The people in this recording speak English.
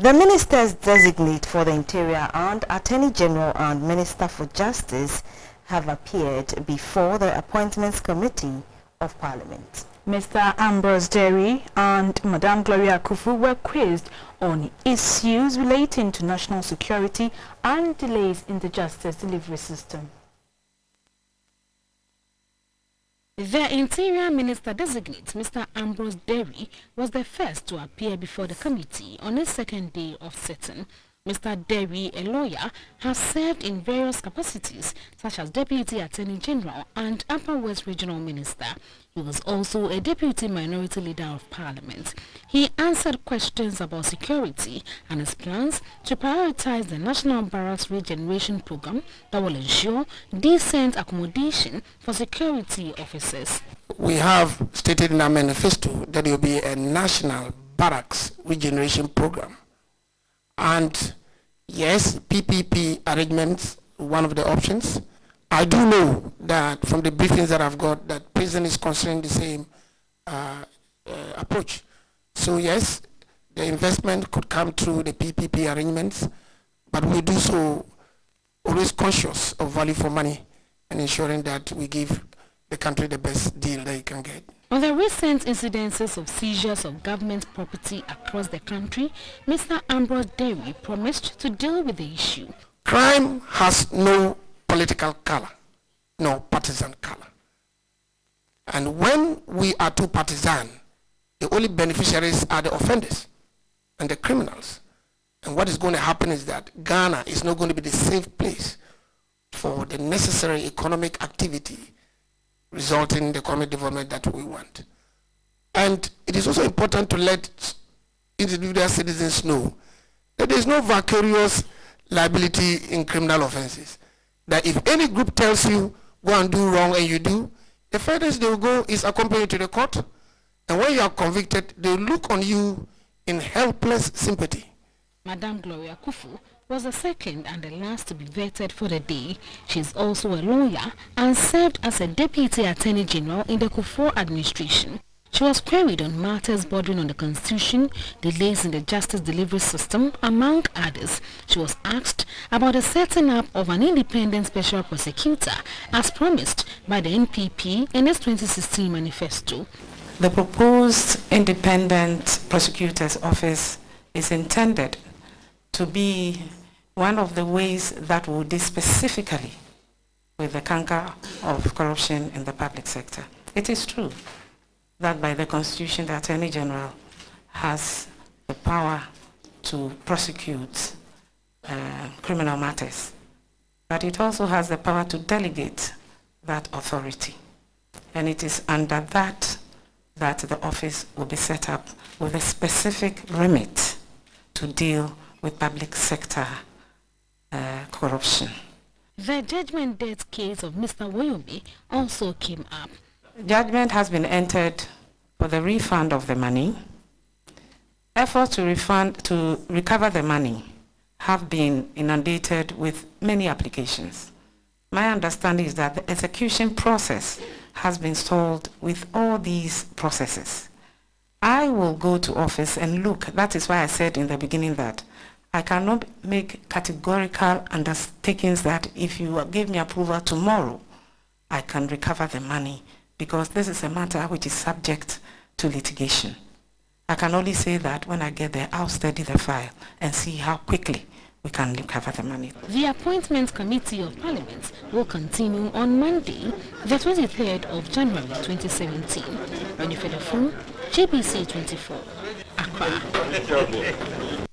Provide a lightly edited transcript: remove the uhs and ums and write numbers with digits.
The ministers designate for the Interior and Attorney General and Minister for Justice have appeared before the Appointments Committee of Parliament. Mr. Ambrose Derry and Madam Gloria Kufu were quizzed on issues relating to national security and delays in the justice delivery system. The Interior Minister designate, Mr. Ambrose Derry, was the first to appear before the committee on his second day of sitting. Mr. Derry, a lawyer, has served in various capacities such as Deputy Attorney General and Upper West Regional Minister. He was also a Deputy Minority Leader of Parliament. He answered questions about security and his plans to prioritize the National Barracks Regeneration Program that will ensure decent accommodation for security officers. We have stated in our manifesto that there will be a National Barracks Regeneration Program. And yes, PPP arrangements, one of the options. I do know that from the briefings that I've got that prison is considering the same approach. So yes, the investment could come through the PPP arrangements, but we do so always conscious of value for money and ensuring that we give the country the best deal they can get. On the recent incidences of seizures of government property across the country, Mr. Ambrose Derry promised to deal with the issue. Crime has no political color, no partisan color. And when we are too partisan, the only beneficiaries are the offenders and the criminals. And what is going to happen is that Ghana is not going to be the safe place for the necessary economic activity resulting in the economic development that we want. And it is also important to let individual citizens know that there is no vicarious liability in criminal offenses. That if any group tells you go and do wrong and you do, the furthest they will go is accompany you to the court, and when you are convicted, they will look on you in helpless sympathy. Madam Gloria Kufu was the second and the last to be vetted for the day. She is also a lawyer and served as a Deputy Attorney General in the Kufuor administration. She was queried on matters bordering on the Constitution, delays in the justice delivery system, among others. She was asked about the setting up of an independent special prosecutor as promised by the NPP in its 2016 manifesto. The proposed independent prosecutor's office is intended to be one of the ways that will deal specifically with the canker of corruption in the public sector. It is true that by the Constitution, the Attorney General has the power to prosecute criminal matters, but it also has the power to delegate that authority. And it is under that the office will be set up with a specific remit to deal with public sector corruption. The judgment debt case of Mr. Woyomi also came up. Judgment has been entered for the refund of the money. Efforts to recover the money have been inundated with many applications. My understanding is that the execution process has been stalled with all these processes. I will go to office and look. That is why I said in the beginning that I cannot make categorical undertakings that if you give me approval tomorrow, I can recover the money, because this is a matter which is subject to litigation. I can only say that when I get there, I'll study the file and see how quickly we can recover the money. The Appointments Committee of Parliament will continue on Monday, the 23rd of January 2017. Ready for the phone? GBC 24, Accra.